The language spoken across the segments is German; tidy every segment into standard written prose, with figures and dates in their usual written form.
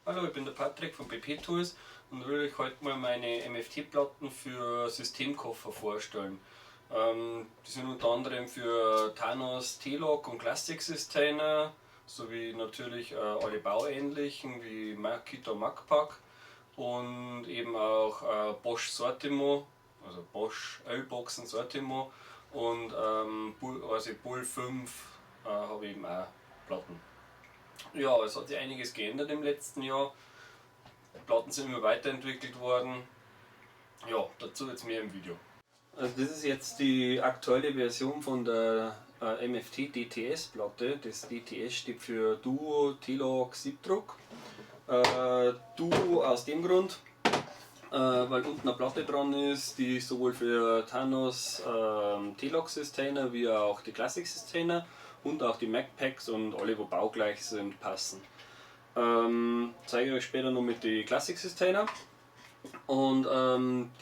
Hallo, ich bin der Patrick von BP Tools und will euch heute mal meine MFT-Platten für Systemkoffer vorstellen. Die sind unter anderem für Thanos, T-Lok und Classic Sustainer sowie natürlich alle bauähnlichen wie Makita Macpac und eben auch Bosch Sortimo, also Bosch L-Boxen Sortimo und Bull 5 habe ich eben auch Platten. Ja, es hat sich einiges geändert im letzten Jahr. Die Platten sind immer weiterentwickelt worden. Ja, dazu jetzt mehr im Video. Also das ist jetzt die aktuelle Version von der MFT DTS Platte. Das DTS steht für Duo T-Lok Siebdruck. Duo aus dem Grund, weil unten eine Platte dran ist, die sowohl für Thanos T-Lok Sustainer wie auch die Classic Sustainer und auch die Macpacs und alle, wo baugleich sind, passen. Zeige ich euch später noch mit den Classic Sustainer. Und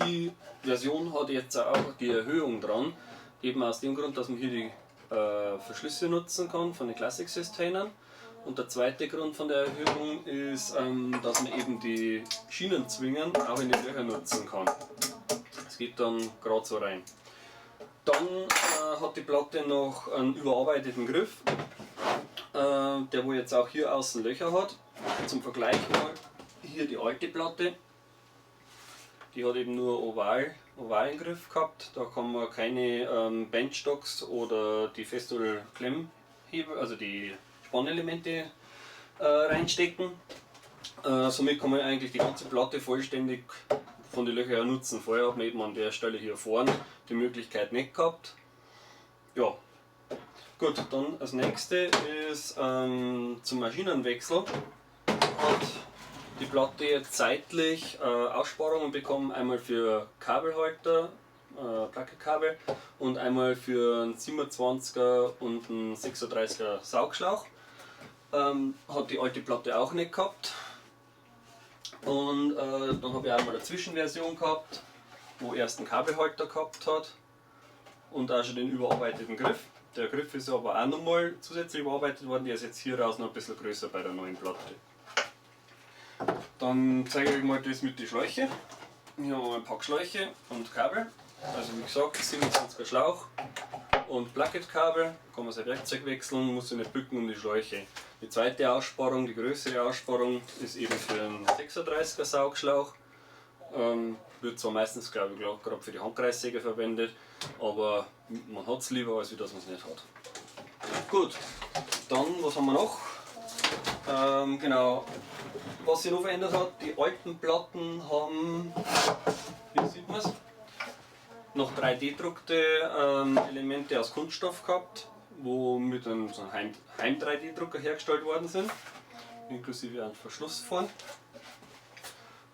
die Version hat jetzt auch die Erhöhung dran, eben aus dem Grund, dass man hier die Verschlüsse nutzen kann von den Classic Sustainern. Und der zweite Grund von der Erhöhung ist, dass man eben die Schienenzwingen auch in die Löcher nutzen kann. Es geht dann gerade so rein. Dann hat die Platte noch einen überarbeiteten Griff, der wo jetzt auch hier außen Löcher hat. Zum Vergleich mal hier die alte Platte. Die hat eben nur ovalen Griff gehabt. Da kann man keine Benchstocks oder die Festool Klemmhebel, also die Spannelemente reinstecken. Somit kann man eigentlich die ganze Platte vollständig von den Löchern nutzen. Vorher hat man eben an der Stelle hier vorne die Möglichkeit nicht gehabt. Ja. Gut, dann als nächste ist zum Maschinenwechsel hat die Platte jetzt seitlich Aussparungen bekommen, einmal für Kabelhalter, Plackelkabel und einmal für einen 27er und einen 36er Saugschlauch. Hat die alte Platte auch nicht gehabt. Und dann habe ich einmal eine Zwischenversion gehabt, wo erst einen Kabelhalter gehabt hat und auch schon den überarbeiteten Griff. Der Griff ist aber auch nochmal zusätzlich überarbeitet worden, der ist jetzt hier raus noch ein bisschen größer bei der neuen Platte. Dann zeige ich euch mal das mit den Schläuchen. Hier haben wir ein Packschläuche und Kabel. Also wie gesagt, 27er Schlauch und Plakettkabel. Kann man sein Werkzeug wechseln, muss sich nicht bücken um die Schläuche. Die zweite Aussparung, die größere Aussparung, ist eben für einen 36er Saugschlauch. Wird zwar meistens, glaube ich, gerade für die Handkreissäge verwendet, aber man hat es lieber, als dass man es nicht hat. Gut, dann was haben wir noch? Genau, was sich noch verändert hat, die alten Platten haben, hier sieht man es, noch 3D-druckte Elemente aus Kunststoff gehabt, wo mit einem so Heim-3D-Drucker hergestellt worden sind, inklusive einem Verschluss vorn.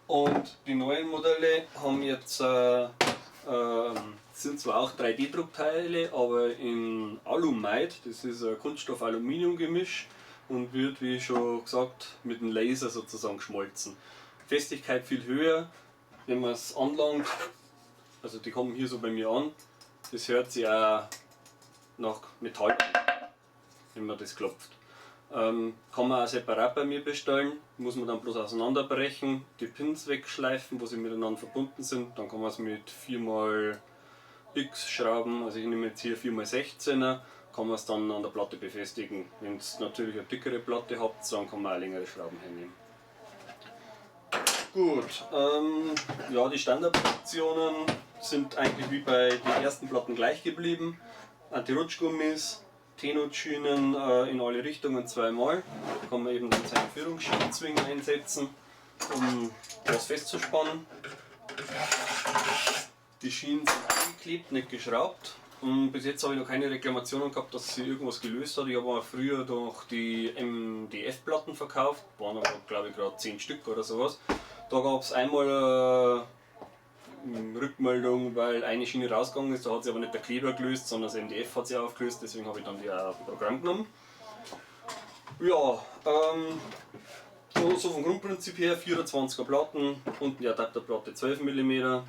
Und die neuen Modelle haben jetzt, sind zwar auch 3D-Druckteile, aber in Alumide, das ist ein Kunststoff-Aluminium-Gemisch und wird, wie schon gesagt, mit einem Laser sozusagen geschmolzen. Festigkeit viel höher, wenn man es anlangt, also die kommen hier so bei mir an, das hört sich auch nach Metall an, wenn man das klopft. Kann man auch separat bei mir bestellen, muss man dann bloß auseinanderbrechen, die Pins wegschleifen, wo sie miteinander verbunden sind, dann kann man es mit 4x X Schrauben, also ich nehme jetzt hier 4x16er, kann man es dann an der Platte befestigen. Wenn ihr natürlich eine dickere Platte habt, dann kann man auch längere Schrauben hernehmen. Gut, ja, die Standardfunktionen sind eigentlich wie bei den ersten Platten gleich geblieben. Anti-Rutschgummis, T-Nut-Schienen in alle Richtungen zweimal. Da kann man eben dann seine Führungsschienenzwingen einsetzen, um das festzuspannen. Die Schienen sind eingeklebt, nicht geschraubt. Und bis jetzt habe ich noch keine Reklamationen gehabt, dass sie irgendwas gelöst hat. Ich habe auch früher noch die MDF-Platten verkauft, waren aber glaube ich gerade 10 Stück oder sowas. Da gab es einmal Rückmeldung, weil eine Schiene rausgegangen ist, da hat sich aber nicht der Kleber gelöst, sondern das MDF hat sich aufgelöst, deswegen habe ich dann die auch auf Programm genommen. Ja, so vom Grundprinzip her 24er Platten, unten die Adapterplatte 12 mm. Ja,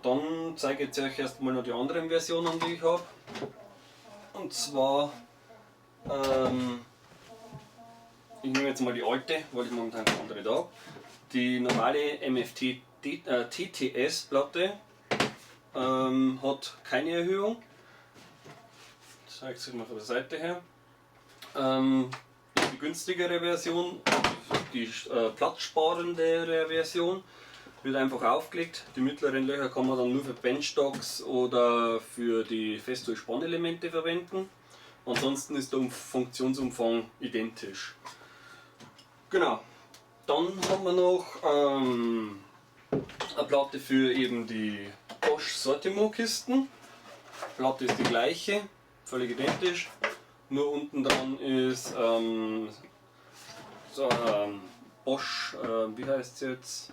dann zeige ich euch erstmal noch die anderen Versionen, die ich habe. Und zwar, ich nehme jetzt mal die alte, weil ich momentan keine andere da habe. Die normale MFT TTS Platte hat keine Erhöhung. Das zeige ich mal von der Seite her. Die günstigere Version, die platzsparendere Version, wird einfach aufgelegt. Die mittleren Löcher kann man dann nur für Benchstocks oder für die Festool-Spannelemente verwenden. Ansonsten ist der Funktionsumfang identisch. Genau. Dann haben wir noch eine Platte für eben die Bosch Sortimo Kisten. Die Platte ist die gleiche, völlig identisch. Nur unten dran ist Bosch, wie heißt es jetzt?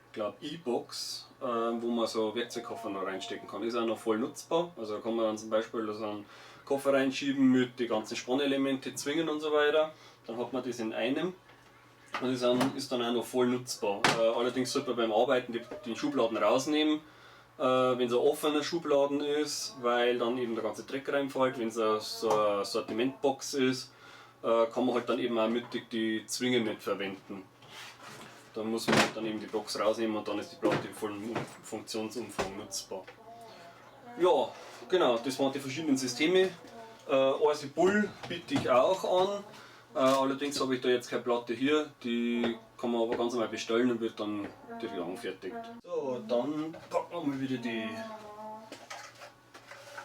Ich glaube E-Box, wo man so Werkzeugkoffer noch reinstecken kann. Ist auch noch voll nutzbar. Also da kann man dann zum Beispiel so einen Koffer reinschieben mit den ganzen Spannelemente, Zwingen und so weiter. Dann hat man das in einem und ist dann auch noch voll nutzbar. Allerdings sollte man beim Arbeiten die Schubladen rausnehmen, wenn es ein offener Schubladen ist, weil dann eben der ganze Dreck reinfällt. Wenn es so eine Sortimentbox ist, kann man halt dann eben auch mittig die Zwingen nicht verwenden. Dann muss man dann eben die Box rausnehmen und dann ist die Platte im vollen Funktionsumfang nutzbar. Ja, genau, das waren die verschiedenen Systeme. RC Bull biete ich auch an. Allerdings habe ich da jetzt keine Platte hier, die kann man aber ganz normal bestellen und wird dann direkt angefertigt. So, dann packen wir mal wieder die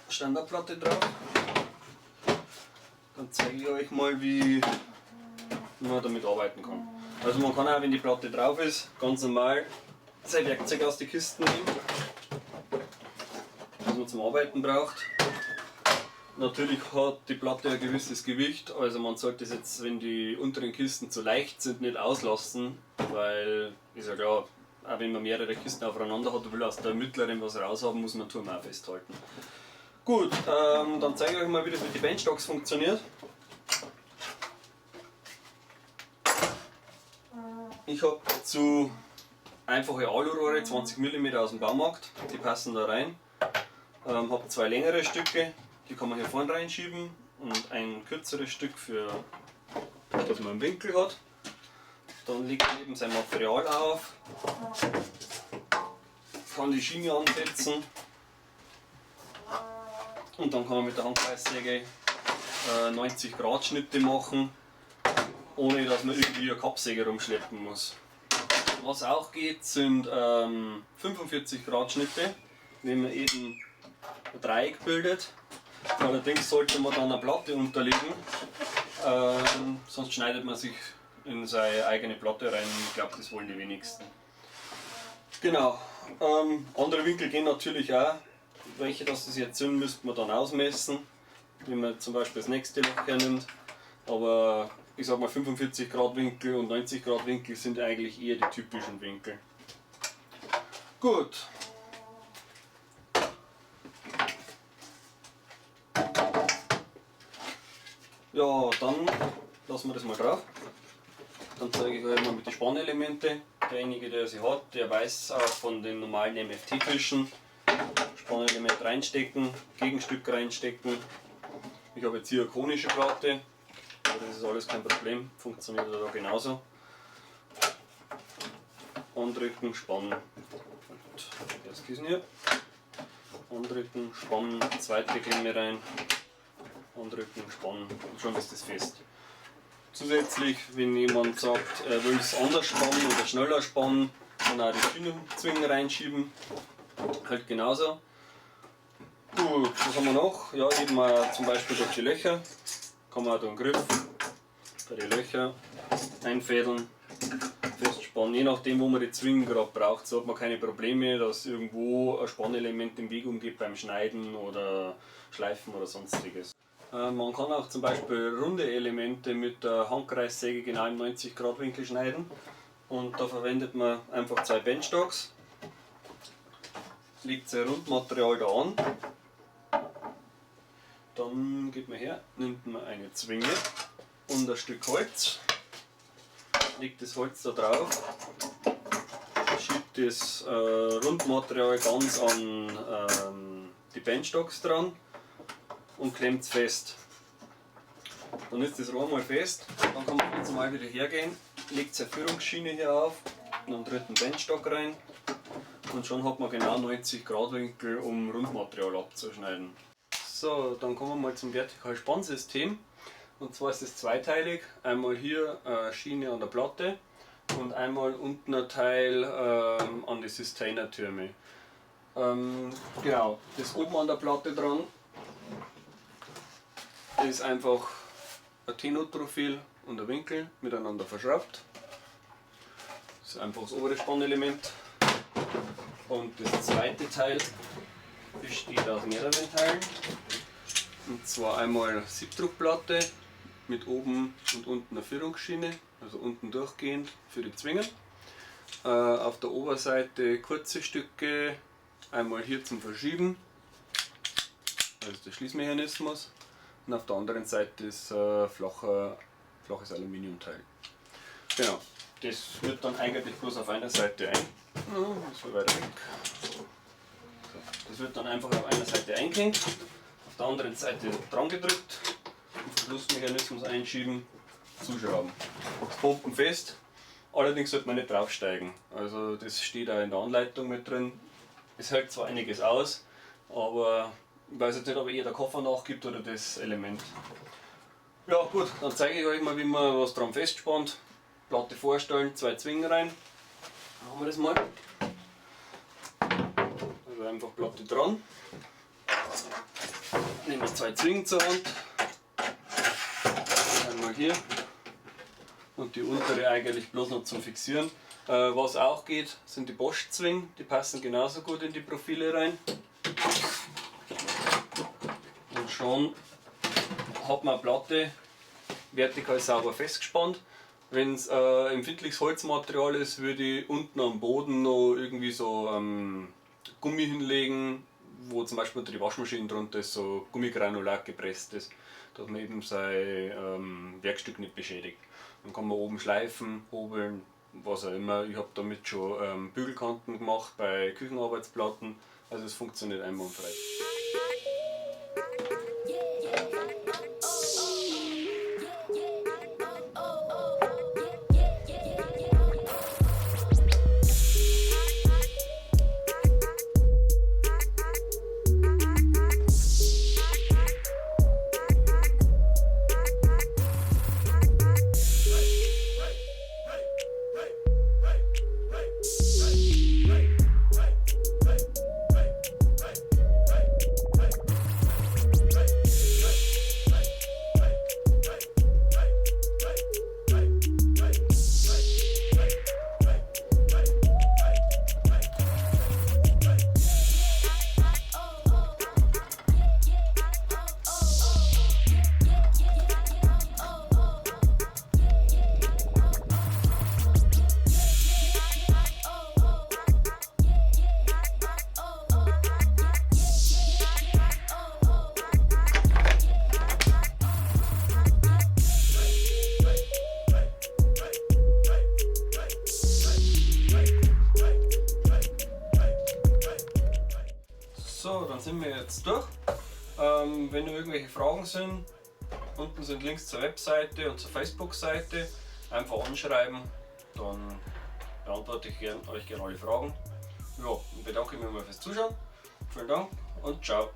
Standardplatte drauf. Dann zeige ich euch mal, wie man damit arbeiten kann. Also man kann auch, wenn die Platte drauf ist, ganz normal sein Werkzeug aus den Kisten nehmen, das man zum Arbeiten braucht. Natürlich hat die Platte ein gewisses Gewicht, also man sollte es jetzt, wenn die unteren Kisten zu leicht sind, nicht auslassen, weil, ist ja klar, auch wenn man mehrere Kisten aufeinander hat und will aus der mittleren was raushaben, muss man Turm auch festhalten. Gut, dann zeige ich euch mal, wie das mit den Benchstocks funktioniert. Ich habe dazu einfache Alurohre, 20 mm aus dem Baumarkt, die passen da rein. Habe zwei längere Stücke, die kann man hier vorne reinschieben und ein kürzeres Stück, für dass man einen Winkel hat. Dann legt man eben sein Material auf, kann die Schiene ansetzen und dann kann man mit der Handkreissäge 90 Grad Schnitte machen, ohne dass man irgendwie eine Kappsäge rumschleppen muss. Was auch geht, sind 45 Grad Schnitte, wenn man eben ein Dreieck bildet. Allerdings sollte man dann eine Platte unterlegen, sonst schneidet man sich in seine eigene Platte rein. Ich glaube, das wollen die wenigsten. Genau, andere Winkel gehen natürlich auch. Welche das jetzt sind, müsste man dann ausmessen, wenn man zum Beispiel das nächste Loch hernimmt. Aber ich sag mal 45 Grad Winkel und 90 Grad Winkel sind eigentlich eher die typischen Winkel. Gut. Ja, dann lassen wir das mal drauf. Dann zeige ich euch mal mit den Spannelemente. Derjenige, der sie hat, der weiß auch von den normalen MFT-Fischen. Spannelement reinstecken, Gegenstück reinstecken. Ich habe jetzt hier eine konische Platte, aber das ist alles kein Problem, funktioniert da genauso. Andrücken, spannen. Und das Kissen hier. Andrücken, spannen, zweite Klemme rein. Andrücken, spannen und schon ist das fest. Zusätzlich, wenn jemand sagt, er will es anders spannen oder schneller spannen, kann auch die Schienenzwingen reinschieben. Halt genauso. Gut, was haben wir noch? Ja, eben zum Beispiel durch die Löcher. Kann man auch den Griff bei den Löchern einfädeln, festspannen. Je nachdem, wo man die Zwingen gerade braucht, so hat man keine Probleme, dass irgendwo ein Spannelement im Weg umgeht beim Schneiden oder Schleifen oder sonstiges. Man kann auch zum Beispiel runde Elemente mit der Handkreissäge genau im 90 Grad Winkel schneiden. Und da verwendet man einfach zwei Benchstocks. Legt sein Rundmaterial da an. Dann geht man her, nimmt man eine Zwinge und ein Stück Holz. Legt das Holz da drauf. Schiebt das Rundmaterial ganz an die Benchstocks dran und klemmt es fest. Dann ist das Rohr mal fest, dann kann man ganz normal wieder hergehen, legt seine Führungsschiene hier auf, dann tritt einen Benchstock rein und schon hat man genau 90 Grad Winkel, um Rundmaterial abzuschneiden. So, dann kommen wir mal zum Vertikal-Spannsystem. Und zwar ist es zweiteilig, einmal hier Schiene an der Platte und einmal unten ein Teil an die Sustainer-Türme. Genau, das oben an der Platte dran ist einfach ein T-Nut-Profil und ein Winkel miteinander verschraubt. Das ist einfach das obere Spannelement. Und das zweite Teil besteht aus mehreren Teilen. Und zwar einmal Siebdruckplatte mit oben und unten eine Führungsschiene, also unten durchgehend für die Zwingen. Auf der Oberseite kurze Stücke, einmal hier zum Verschieben, also der Schließmechanismus. Und auf der anderen Seite ist ein flaches Aluminiumteil. Genau, das wird dann eigentlich bloß auf einer Seite das war weiter weg. So, das wird dann einfach auf einer Seite eingehängt, auf der anderen Seite dran gedrückt, den Verschlussmechanismus einschieben, zuschrauben. Das Pumpen fest, allerdings sollte man nicht draufsteigen. Also das steht auch in der Anleitung mit drin. Es hält zwar einiges aus, aber ich weiß jetzt nicht, ob eher der Koffer nachgibt oder das Element. Ja gut, dann zeige ich euch mal, wie man was dran festspannt. Platte vorstellen, 2 Zwingen rein. Machen wir das mal. Also einfach Platte dran. Nehmen wir 2 Zwingen zur Hand. Einmal hier. Und die untere eigentlich bloß noch zum Fixieren. Was auch geht, sind die Bosch-Zwingen. Die passen genauso gut in die Profile rein. Und schon hat man eine Platte vertikal sauber festgespannt. Wenn es empfindliches Holzmaterial ist, würde ich unten am Boden noch irgendwie so Gummi hinlegen, wo zum Beispiel unter die Waschmaschine drunter ist, so Gummigranulat gepresst ist, dass man eben sein Werkstück nicht beschädigt. Dann kann man oben schleifen, hobeln, was auch immer. Ich habe damit schon Bügelkanten gemacht bei Küchenarbeitsplatten, also es funktioniert einwandfrei. So, dann sind wir jetzt durch. Wenn noch irgendwelche Fragen sind, unten sind Links zur Webseite und zur Facebook-Seite. Einfach anschreiben, dann beantworte ich euch gerne alle Fragen. Ja, und bedanke mich mal fürs Zuschauen. Vielen Dank und ciao.